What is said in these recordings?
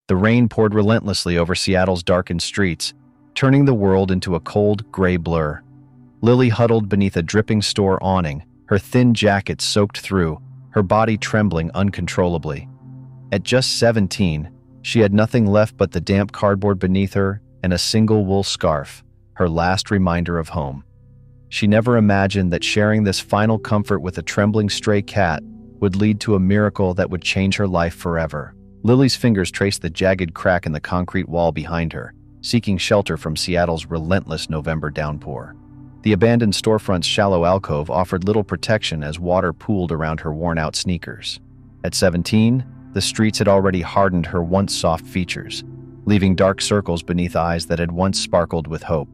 The rain poured relentlessly over Seattle's darkened streets, turning the world into a cold, gray blur. Lily huddled beneath a dripping store awning, her thin jacket soaked through, her body trembling uncontrollably. At just 17, she had nothing left but the damp cardboard beneath her and a single wool scarf, her last reminder of home. She never imagined that sharing this final comfort with a trembling stray cat would lead to a miracle that would change her life forever. Lily's fingers traced the jagged crack in the concrete wall behind her, seeking shelter from Seattle's relentless November downpour. The abandoned storefront's shallow alcove offered little protection as water pooled around her worn-out sneakers. At 17, the streets had already hardened her once soft features, leaving dark circles beneath eyes that had once sparkled with hope.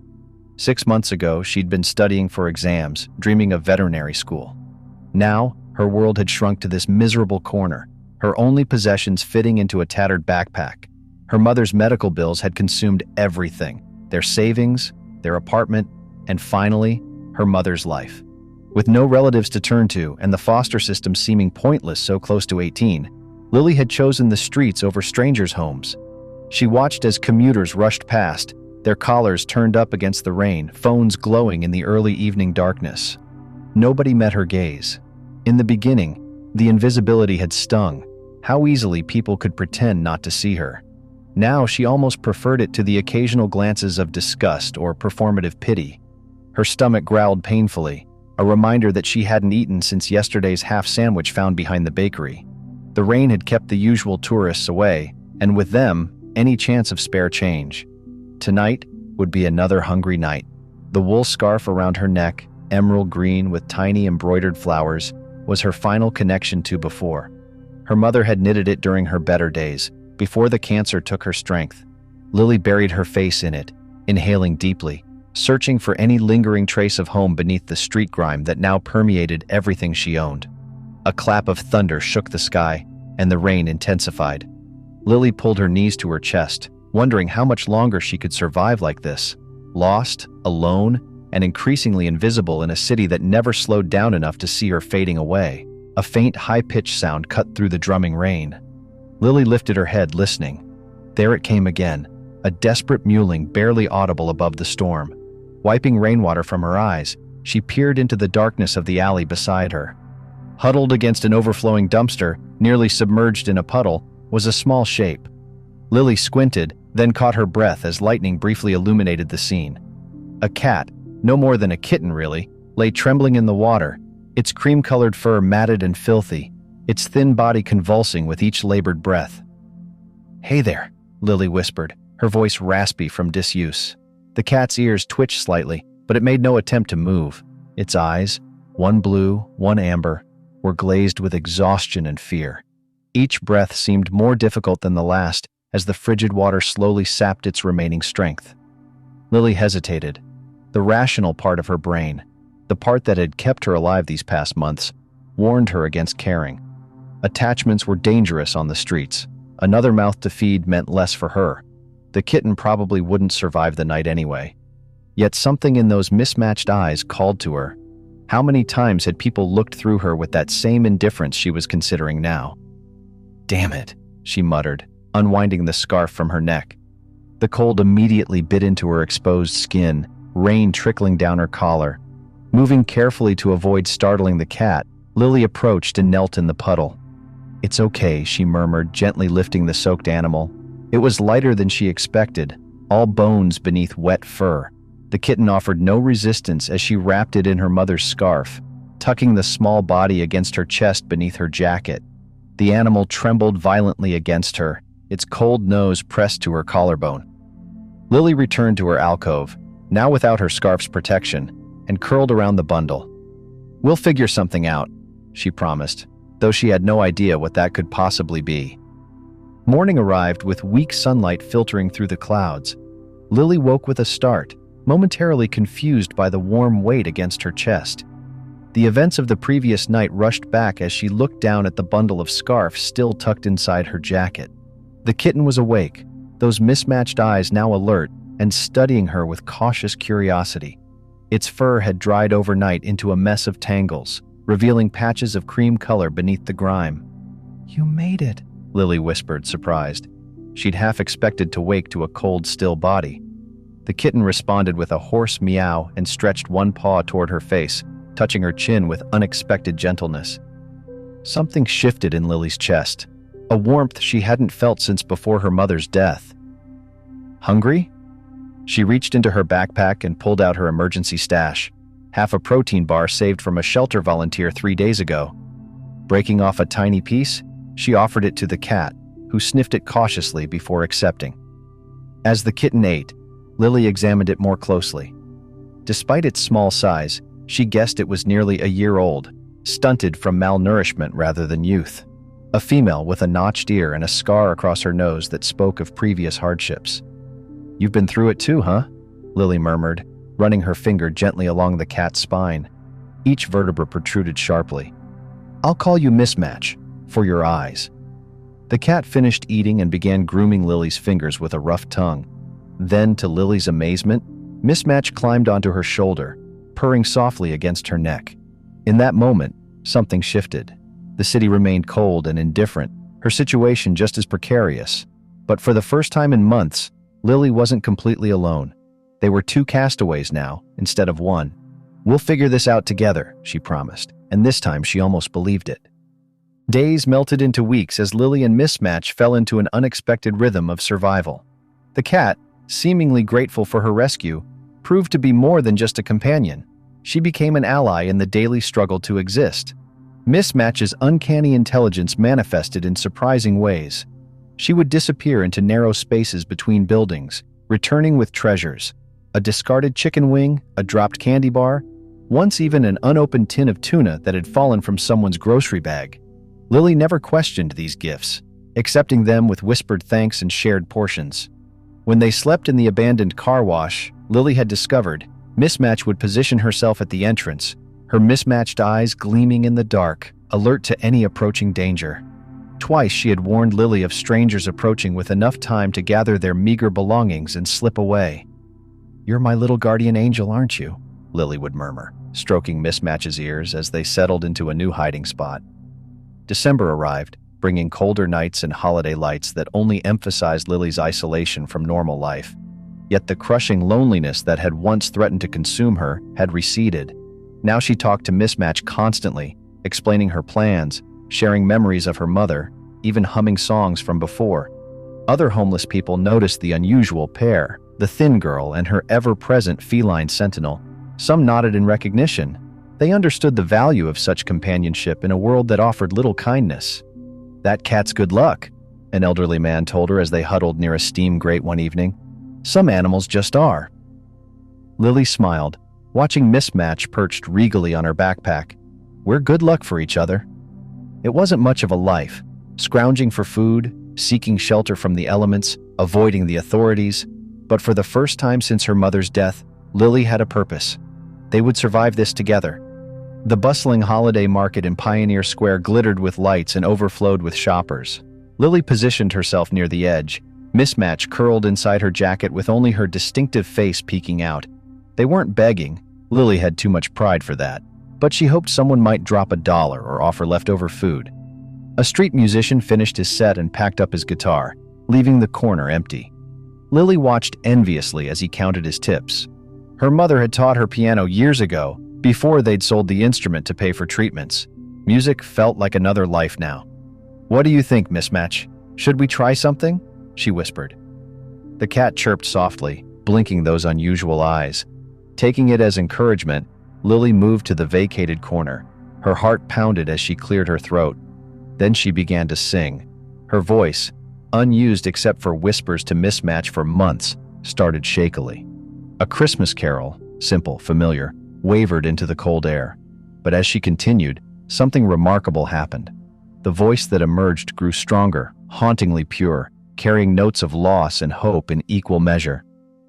6 months ago, she'd been studying for exams, dreaming of veterinary school. Now, her world had shrunk to this miserable corner, her only possessions fitting into a tattered backpack. Her mother's medical bills had consumed everything, their savings, their apartment, and finally, her mother's life. With no relatives to turn to and the foster system seeming pointless so close to 18, Lily had chosen the streets over strangers' homes. She watched as commuters rushed past, their collars turned up against the rain, phones glowing in the early evening darkness. Nobody met her gaze. In the beginning, the invisibility had stung. How easily people could pretend not to see her. Now she almost preferred it to the occasional glances of disgust or performative pity. Her stomach growled painfully, a reminder that she hadn't eaten since yesterday's half sandwich found behind the bakery. The rain had kept the usual tourists away, and with them, any chance of spare change. Tonight would be another hungry night. The wool scarf around her neck, emerald green with tiny embroidered flowers, was her final connection to before. Her mother had knitted it during her better days, before the cancer took her strength. Lily buried her face in it, inhaling deeply, searching for any lingering trace of home beneath the street grime that now permeated everything she owned. A clap of thunder shook the sky, and the rain intensified. Lily pulled her knees to her chest, wondering how much longer she could survive like this, lost, alone, and increasingly invisible in a city that never slowed down enough to see her fading away. A faint, high-pitched sound cut through the drumming rain. Lily lifted her head, listening. There it came again, a desperate mewling barely audible above the storm. Wiping rainwater from her eyes, she peered into the darkness of the alley beside her. Huddled against an overflowing dumpster, nearly submerged in a puddle, was a small shape. Lily squinted, then caught her breath as lightning briefly illuminated the scene. A cat, no more than a kitten really, lay trembling in the water, its cream-colored fur matted and filthy, its thin body convulsing with each labored breath. "Hey there," Lily whispered, her voice raspy from disuse. The cat's ears twitched slightly, but it made no attempt to move. Its eyes, one blue, one amber, were glazed with exhaustion and fear. Each breath seemed more difficult than the last as the frigid water slowly sapped its remaining strength. Lily hesitated. The rational part of her brain, the part that had kept her alive these past months, warned her against caring. Attachments were dangerous on the streets. Another mouth to feed meant less for her. The kitten probably wouldn't survive the night anyway. Yet something in those mismatched eyes called to her. How many times had people looked through her with that same indifference she was considering now? "Damn it," she muttered, unwinding the scarf from her neck. The cold immediately bit into her exposed skin, rain trickling down her collar. Moving carefully to avoid startling the cat, Lily approached and knelt in the puddle. "It's okay," she murmured, gently lifting the soaked animal. It was lighter than she expected, all bones beneath wet fur. The kitten offered no resistance as she wrapped it in her mother's scarf, tucking the small body against her chest beneath her jacket. The animal trembled violently against her, its cold nose pressed to her collarbone. Lily returned to her alcove, now without her scarf's protection, and curled around the bundle. "We'll figure something out," she promised, though she had no idea what that could possibly be. Morning arrived with weak sunlight filtering through the clouds. Lily woke with a start, momentarily confused by the warm weight against her chest. The events of the previous night rushed back as she looked down at the bundle of scarf still tucked inside her jacket. The kitten was awake, those mismatched eyes now alert and studying her with cautious curiosity. Its fur had dried overnight into a mess of tangles, revealing patches of cream color beneath the grime. "You made it," Lily whispered, surprised. she'd half expected to wake to a cold, still body. The kitten responded with a hoarse meow and stretched one paw toward her face, touching her chin with unexpected gentleness. Something shifted in Lily's chest, a warmth she hadn't felt since before her mother's death. Hungry? She reached into her backpack and pulled out her emergency stash, half a protein bar saved from a shelter volunteer 3 days ago. Breaking off a tiny piece, she offered it to the cat, who sniffed it cautiously before accepting. As the kitten ate, Lily examined it more closely. Despite its small size, she guessed it was nearly a year old, stunted from malnourishment rather than youth. A female with a notched ear and a scar across her nose that spoke of previous hardships. "You've been through it too, huh?" Lily murmured, running her finger gently along the cat's spine. Each vertebra protruded sharply. "I'll call you Mismatch, for your eyes." The cat finished eating and began grooming Lily's fingers with a rough tongue. Then, to Lily's amazement, Mismatch climbed onto her shoulder, purring softly against her neck. In that moment, something shifted. The city remained cold and indifferent, her situation just as precarious. But for the first time in months, Lily wasn't completely alone. They were 2 castaways now, instead of 1. "We'll figure this out together," she promised, and this time she almost believed it. Days melted into weeks as Lily and Mismatch fell into an unexpected rhythm of survival. The cat, seemingly grateful for her rescue, proved to be more than just a companion. She became an ally in the daily struggle to exist. Mismatch's uncanny intelligence manifested in surprising ways. She would disappear into narrow spaces between buildings, returning with treasures: a discarded chicken wing, a dropped candy bar, once even an unopened tin of tuna that had fallen from someone's grocery bag. Lily never questioned these gifts, accepting them with whispered thanks and shared portions. When they slept in the abandoned car wash, Lily had discovered Mismatch would position herself at the entrance, her mismatched eyes gleaming in the dark, alert to any approaching danger. Twice she had warned Lily of strangers approaching with enough time to gather their meager belongings and slip away. "You're my little guardian angel, aren't you?" Lily would murmur, stroking Mismatch's ears as they settled into a new hiding spot. December arrived, bringing colder nights and holiday lights that only emphasized Lily's isolation from normal life. Yet the crushing loneliness that had once threatened to consume her had receded. Now she talked to Mismatch constantly, explaining her plans, sharing memories of her mother, even humming songs from before. Other homeless people noticed the unusual pair, the thin girl and her ever-present feline sentinel. Some nodded in recognition. They understood the value of such companionship in a world that offered little kindness. "That cat's good luck," an elderly man told her as they huddled near a steam grate one evening. "Some animals just are." Lily smiled, watching Mismatch perched regally on her backpack. "We're good luck for each other." It wasn't much of a life, scrounging for food, seeking shelter from the elements, avoiding the authorities. But for the first time since her mother's death, Lily had a purpose. They would survive this together. The bustling holiday market in Pioneer Square glittered with lights and overflowed with shoppers. Lily positioned herself near the edge, Mismatch curled inside her jacket with only her distinctive face peeking out. They weren't begging, Lily had too much pride for that, but she hoped someone might drop $1 or offer leftover food. A street musician finished his set and packed up his guitar, leaving the corner empty. Lily watched enviously as he counted his tips. Her mother had taught her piano years ago, before they'd sold the instrument to pay for treatments. Music felt like another life now. "What do you think, Mismatch? Should we try something?" she whispered. The cat chirped softly, blinking those unusual eyes. Taking it as encouragement, Lily moved to the vacated corner. Her heart pounded as she cleared her throat. Then she began to sing. Her voice, unused except for whispers to Mismatch for months, started shakily. A Christmas carol, simple, familiar, wavered into the cold air. But as she continued, something remarkable happened. The voice that emerged grew stronger, hauntingly pure, carrying notes of loss and hope in equal measure.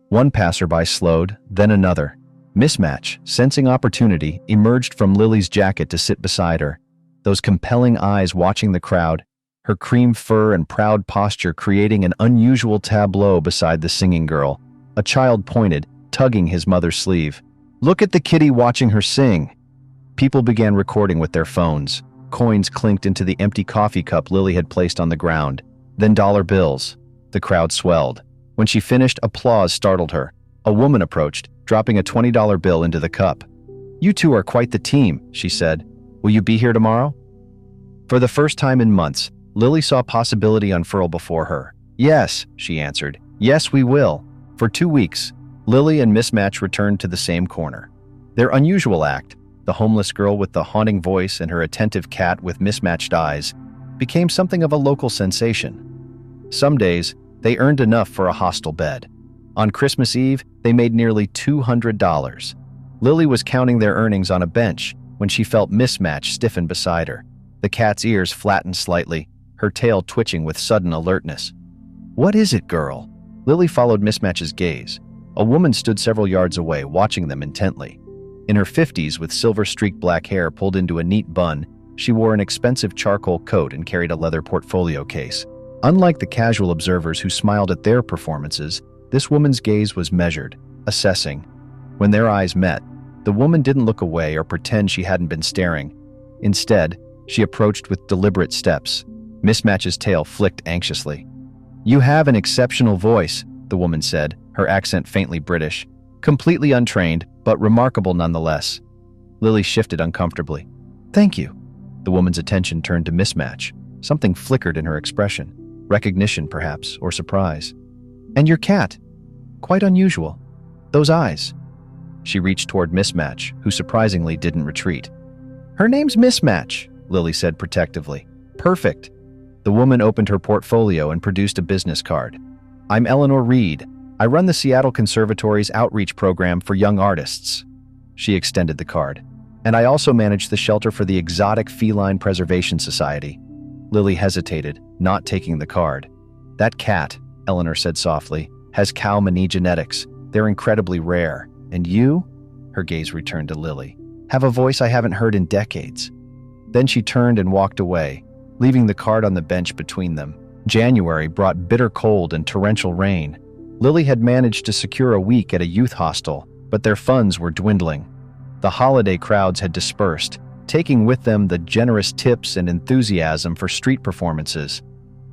One passerby slowed, then another. Mismatch, sensing opportunity, emerged from Lily's jacket to sit beside her. Those compelling eyes watching the crowd, her cream fur and proud posture creating an unusual tableau beside the singing girl. A child pointed, tugging his mother's sleeve. "Look at the kitty watching her sing." People began recording with their phones. Coins clinked into the empty coffee cup Lily had placed on the ground. Then dollar bills. The crowd swelled. When she finished, applause startled her. A woman approached, dropping a $20 bill into the cup. "You two are quite the team," she said. "Will you be here tomorrow?" For the first time in months, Lily saw possibility unfurl before her. "Yes," she answered. "Yes, we will." For 2 weeks, Lily and Mismatch returned to the same corner. Their unusual act, the homeless girl with the haunting voice and her attentive cat with mismatched eyes, became something of a local sensation. Some days, they earned enough for a hostel bed. On Christmas Eve, they made nearly $200. Lily was counting their earnings on a bench when she felt Mismatch stiffen beside her. The cat's ears flattened slightly, her tail twitching with sudden alertness. "What is it, girl?" Lily followed Mismatch's gaze. A woman stood several yards away, watching them intently. In her 50s, with silver-streaked black hair pulled into a neat bun, she wore an expensive charcoal coat and carried a leather portfolio case. Unlike the casual observers who smiled at their performances, this woman's gaze was measured, assessing. When their eyes met, the woman didn't look away or pretend she hadn't been staring. Instead, she approached with deliberate steps. Mismatch's tail flicked anxiously. "You have an exceptional voice," the woman said, her accent faintly British. "Completely untrained, but remarkable nonetheless." Lily shifted uncomfortably. "Thank you." The woman's attention turned to Mismatch. Something flickered in her expression. Recognition, perhaps, or surprise. "And your cat? Quite unusual. Those eyes." She reached toward Mismatch, who surprisingly didn't retreat. "Her name's Mismatch," Lily said protectively. "Perfect." The woman opened her portfolio and produced a business card. "I'm Eleanor Reed. I run the Seattle Conservatory's outreach program for young artists." She extended the card. "And I also manage the shelter for the Exotic Feline Preservation Society." Lily hesitated, not taking the card. "That cat," Eleanor said softly, "has cow mani genetics. They're incredibly rare. And you?" Her gaze returned to Lily. "Have a voice I haven't heard in decades." Then she turned and walked away, leaving the card on the bench between them. January brought bitter cold and torrential rain. Lily had managed to secure a week at a youth hostel, but their funds were dwindling. The holiday crowds had dispersed, taking with them the generous tips and enthusiasm for street performances.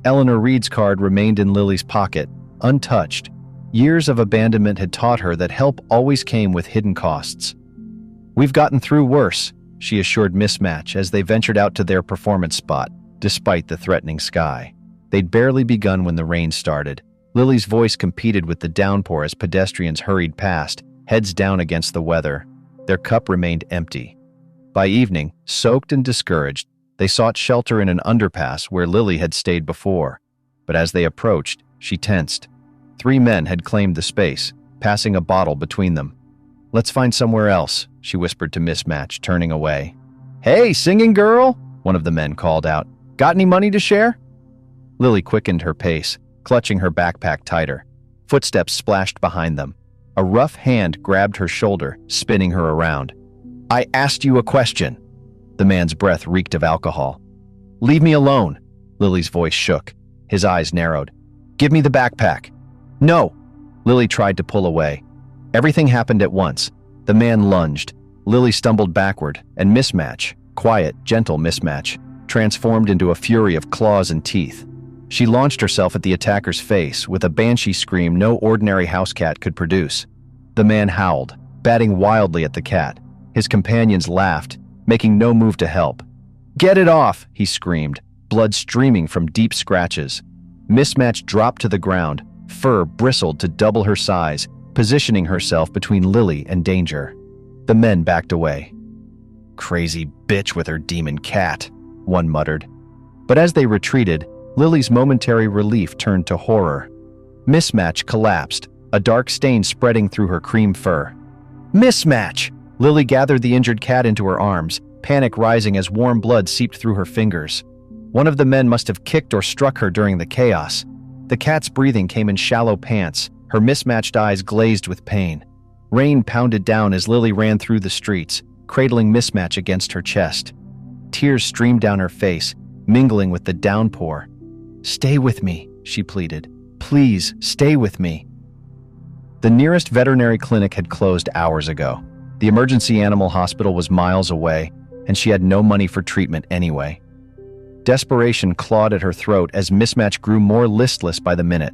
Eleanor Reed's card remained in Lily's pocket, untouched. Years of abandonment had taught her that help always came with hidden costs. "We've gotten through worse," she assured Mismatch as they ventured out to their performance spot, despite the threatening sky. They'd barely begun when the rain started. Lily's voice competed with the downpour as pedestrians hurried past, heads down against the weather. Their cup remained empty. By evening, soaked and discouraged, they sought shelter in an underpass where Lily had stayed before. But as they approached, she tensed. 3 men had claimed the space, passing a bottle between them. "Let's find somewhere else," she whispered to Mismatch, turning away. "Hey, singing girl!" one of the men called out. "Got any money to share?" Lily quickened her pace, clutching her backpack tighter. Footsteps splashed behind them. A rough hand grabbed her shoulder, spinning her around. "I asked you a question." The man's breath reeked of alcohol. "Leave me alone." Lily's voice shook. His eyes narrowed. "Give me the backpack." "No." Lily tried to pull away. Everything happened at once. The man lunged. Lily stumbled backward, and Mismatch, quiet, gentle Mismatch, transformed into a fury of claws and teeth. She launched herself at the attacker's face with a banshee scream no ordinary house cat could produce. The man howled, batting wildly at the cat. His companions laughed, making no move to help. "Get it off!" he screamed, blood streaming from deep scratches. Mismatch dropped to the ground, fur bristled to double her size, positioning herself between Lily and danger. The men backed away. "Crazy bitch with her demon cat," one muttered. But as they retreated, Lily's momentary relief turned to horror. Mismatch collapsed, a dark stain spreading through her cream fur. "Mismatch!" Lily gathered the injured cat into her arms, panic rising as warm blood seeped through her fingers. One of the men must have kicked or struck her during the chaos. The cat's breathing came in shallow pants, her mismatched eyes glazed with pain. Rain pounded down as Lily ran through the streets, cradling Mismatch against her chest. Tears streamed down her face, mingling with the downpour. "Stay with me," she pleaded. "Please, stay with me." The nearest veterinary clinic had closed hours ago. The emergency animal hospital was miles away, and she had no money for treatment anyway. Desperation clawed at her throat as Mismatch grew more listless by the minute.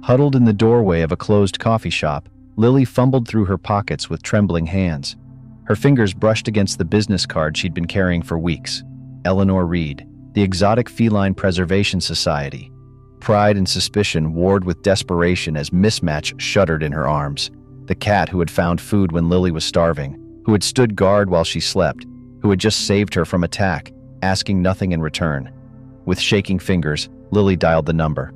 Huddled in the doorway of a closed coffee shop, Lily fumbled through her pockets with trembling hands. Her fingers brushed against the business card she'd been carrying for weeks. Eleanor Reed, the Exotic Feline Preservation Society. Pride and suspicion warred with desperation as Mismatch shuddered in her arms. The cat who had found food when Lily was starving, who had stood guard while she slept, who had just saved her from attack, asking nothing in return. With shaking fingers, Lily dialed the number.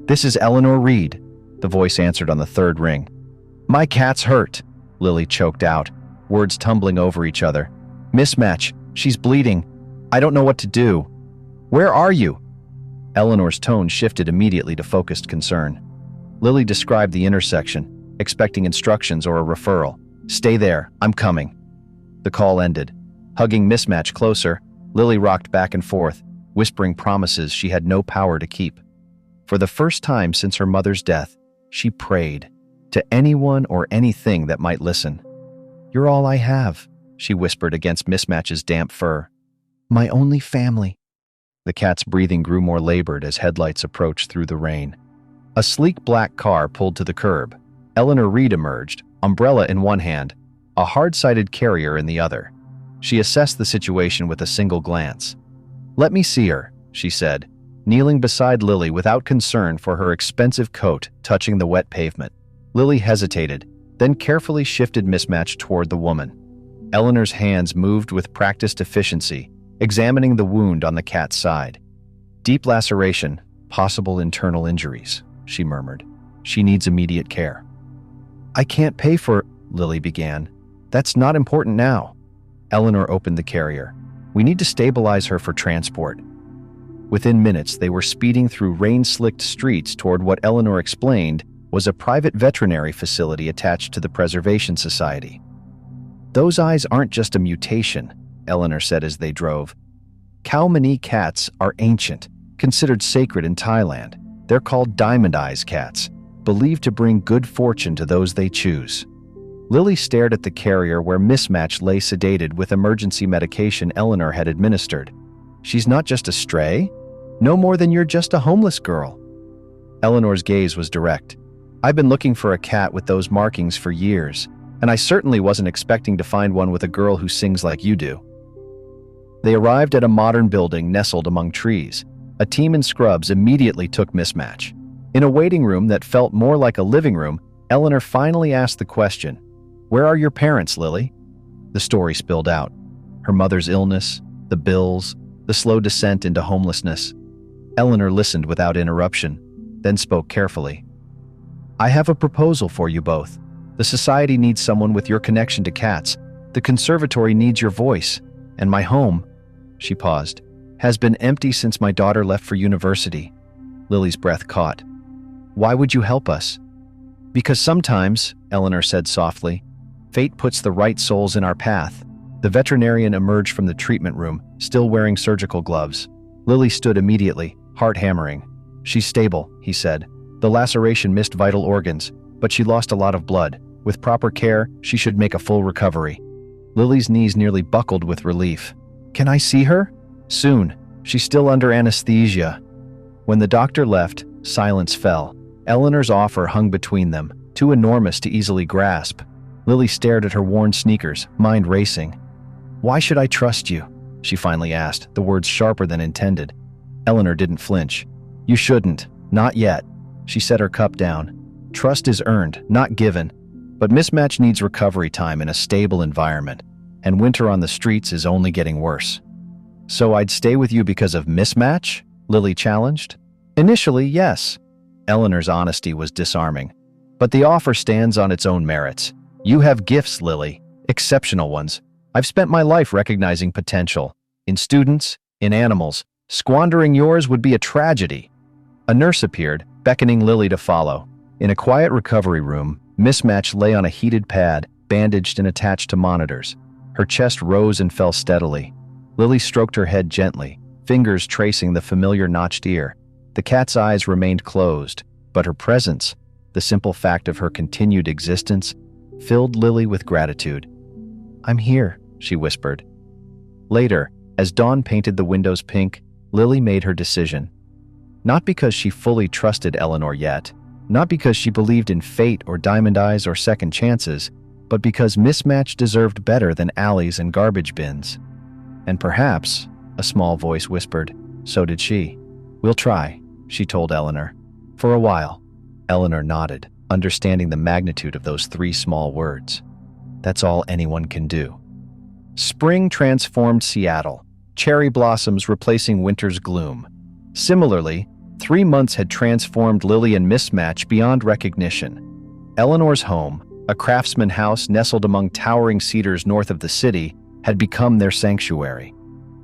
"This is Eleanor Reed," the voice answered on the third ring. "My cat's hurt," Lily choked out, words tumbling over each other. "Mismatch, she's bleeding. I don't know what to do. Where are you?" Eleanor's tone shifted immediately to focused concern. Lily described the intersection, expecting instructions or a referral. "Stay there, I'm coming." The call ended. Hugging Mismatch closer, Lily rocked back and forth, whispering promises she had no power to keep. For the first time since her mother's death, she prayed to anyone or anything that might listen. "You're all I have," she whispered against Mismatch's damp fur. "My only family." The cat's breathing grew more labored as headlights approached through the rain. A sleek black car pulled to the curb. Eleanor Reed emerged, umbrella in one hand, a hard-sided carrier in the other. She assessed the situation with a single glance. "Let me see her," she said, kneeling beside Lily without concern for her expensive coat touching the wet pavement. Lily hesitated, then carefully shifted Mismatch toward the woman. Eleanor's hands moved with practiced efficiency, examining the wound on the cat's side. "Deep laceration, possible internal injuries," she murmured. "She needs immediate care." "I can't pay for," Lily began. "That's not important now." Eleanor opened the carrier. "We need to stabilize her for transport." Within minutes, they were speeding through rain-slicked streets toward what Eleanor explained was a private veterinary facility attached to the Preservation Society. "Those eyes aren't just a mutation," Eleanor said as they drove. "Cow Mani cats are ancient, considered sacred in Thailand. They're called diamond eyes cats, believed to bring good fortune to those they choose." Lily stared at the carrier where Mismatch lay sedated with emergency medication Eleanor had administered. "She's not just a stray? No more than you're just a homeless girl." Eleanor's gaze was direct. "I've been looking for a cat with those markings for years, and I certainly wasn't expecting to find one with a girl who sings like you do." They arrived at a modern building nestled among trees. A team in scrubs immediately took Mismatch. In a waiting room that felt more like a living room, Eleanor finally asked the question, "Where are your parents, Lily?" The story spilled out. Her mother's illness, the bills, the slow descent into homelessness. Eleanor listened without interruption, then spoke carefully. "I have a proposal for you both. The society needs someone with your connection to cats. The conservatory needs your voice. And my home," she paused, "has been empty since my daughter left for university." Lily's breath caught. "Why would you help us?" "Because sometimes," Eleanor said softly, "fate puts the right souls in our path." The veterinarian emerged from the treatment room, still wearing surgical gloves. Lily stood immediately, heart hammering. "She's stable," he said. "The laceration missed vital organs, but she lost a lot of blood. With proper care, she should make a full recovery." Lily's knees nearly buckled with relief. "Can I see her?" "Soon. She's still under anesthesia." When the doctor left, silence fell. Eleanor's offer hung between them, too enormous to easily grasp. Lily stared at her worn sneakers, mind racing. "Why should I trust you?" she finally asked, the words sharper than intended. Eleanor didn't flinch. "You shouldn't. Not yet." She set her cup down. "Trust is earned, not given. But Mismatch needs recovery time in a stable environment, and winter on the streets is only getting worse." "So I'd stay with you because of Mismatch?" Lily challenged. "Initially, yes." Eleanor's honesty was disarming. "But the offer stands on its own merits. You have gifts, Lily, exceptional ones. I've spent my life recognizing potential. In students, in animals. Squandering yours would be a tragedy." A nurse appeared, beckoning Lily to follow. In a quiet recovery room, Mismatch lay on a heated pad, bandaged and attached to monitors. Her chest rose and fell steadily. Lily stroked her head gently, fingers tracing the familiar notched ear. The cat's eyes remained closed, but her presence, the simple fact of her continued existence, filled Lily with gratitude. "I'm here," she whispered. Later, as dawn painted the windows pink, Lily made her decision. Not because she fully trusted Eleanor yet, Not because she believed in fate or diamond eyes or second chances, but because Mismatch deserved better than alleys and garbage bins. And perhaps, a small voice whispered, so did she. We'll try, she told Eleanor. For a while, Eleanor nodded, understanding the magnitude of those 3 small words. That's all anyone can do. Spring transformed Seattle, cherry blossoms replacing winter's gloom. Similarly, 3 months had transformed Lily and Mismatch beyond recognition. Eleanor's home, a craftsman house nestled among towering cedars north of the city, had become their sanctuary.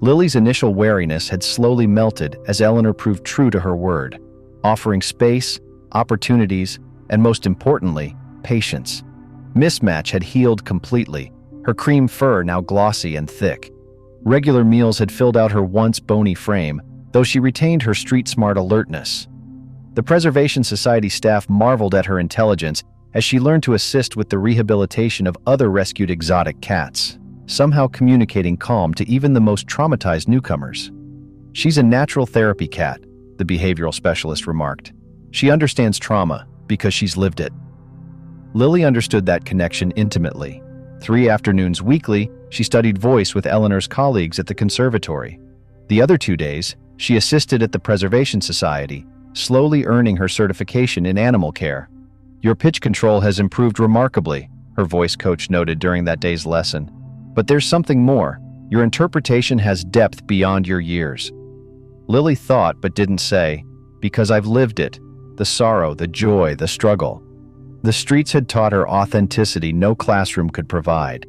Lily's initial wariness had slowly melted as Eleanor proved true to her word, offering space, opportunities, and most importantly, patience. Mismatch had healed completely, her cream fur now glossy and thick. Regular meals had filled out her once bony frame, though she retained her street-smart alertness. The Preservation Society staff marveled at her intelligence as she learned to assist with the rehabilitation of other rescued exotic cats, somehow communicating calm to even the most traumatized newcomers. She's a natural therapy cat, the behavioral specialist remarked. She understands trauma because she's lived it. Lily understood that connection intimately. 3 afternoons weekly, she studied voice with Eleanor's colleagues at the conservatory. The other 2 days, she assisted at the Preservation Society, slowly earning her certification in animal care. Your pitch control has improved remarkably, her voice coach noted during that day's lesson. But there's something more. Your interpretation has depth beyond your years. Lily thought but didn't say, because I've lived it. The sorrow, the joy, the struggle. The streets had taught her authenticity no classroom could provide.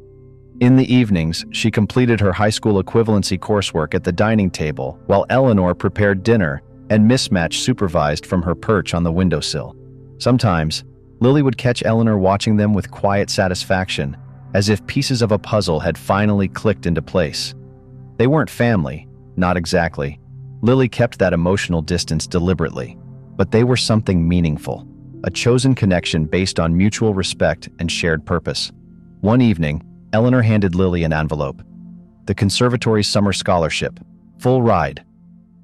In the evenings, she completed her high school equivalency coursework at the dining table while Eleanor prepared dinner and Mismatch supervised from her perch on the windowsill. Sometimes, Lily would catch Eleanor watching them with quiet satisfaction, as if pieces of a puzzle had finally clicked into place. They weren't family, not exactly. Lily kept that emotional distance deliberately, but they were something meaningful, a chosen connection based on mutual respect and shared purpose. One evening, Eleanor handed Lily an envelope. The conservatory's summer scholarship. Full ride.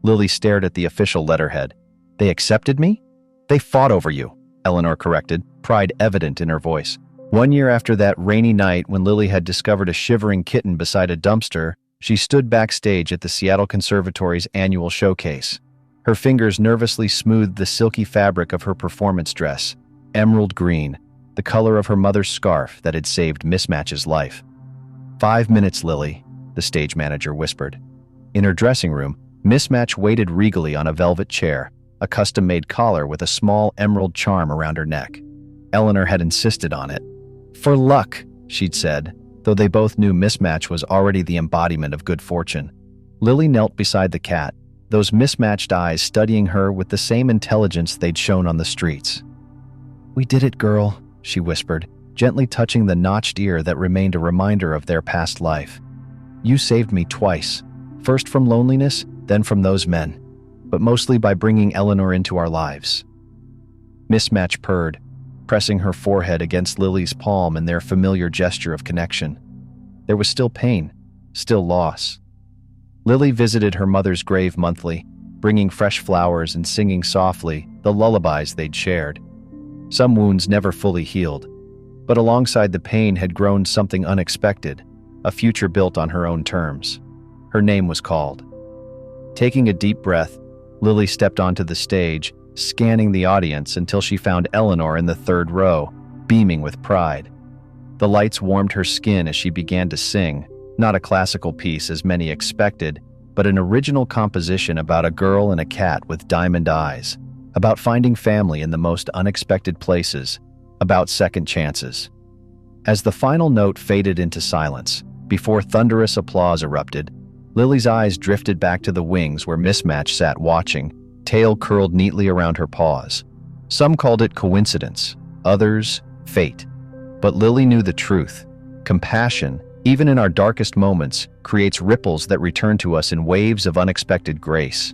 Lily stared at the official letterhead. They accepted me? They fought over you, Eleanor corrected, pride evident in her voice. 1 year after that rainy night when Lily had discovered a shivering kitten beside a dumpster, she stood backstage at the Seattle Conservatory's annual showcase. Her fingers nervously smoothed the silky fabric of her performance dress, emerald green, the color of her mother's scarf that had saved Mismatch's life. 5 minutes, Lily, the stage manager whispered. In her dressing room, Mismatch waited regally on a velvet chair, a custom-made collar with a small emerald charm around her neck. Eleanor had insisted on it. For luck, she'd said, though they both knew Mismatch was already the embodiment of good fortune. Lily knelt beside the cat, those mismatched eyes studying her with the same intelligence they'd shown on the streets. We did it, girl, she whispered, gently touching the notched ear that remained a reminder of their past life. You saved me twice, first from loneliness, then from those men, but mostly by bringing Eleanor into our lives. Mismatch purred, pressing her forehead against Lily's palm in their familiar gesture of connection. There was still pain, still loss. Lily visited her mother's grave monthly, bringing fresh flowers and singing softly the lullabies they'd shared. Some wounds never fully healed, but alongside the pain had grown something unexpected, a future built on her own terms. Her name was called. Taking a deep breath, Lily stepped onto the stage, scanning the audience until she found Eleanor in the third row, beaming with pride. The lights warmed her skin as she began to sing, not a classical piece as many expected, but an original composition about a girl and a cat with diamond eyes, about finding family in the most unexpected places, about second chances. As the final note faded into silence, before thunderous applause erupted, Lily's eyes drifted back to the wings where Mismatch sat watching, tail curled neatly around her paws. Some called it coincidence, others fate. But Lily knew the truth. Compassion, even in our darkest moments, creates ripples that return to us in waves of unexpected grace.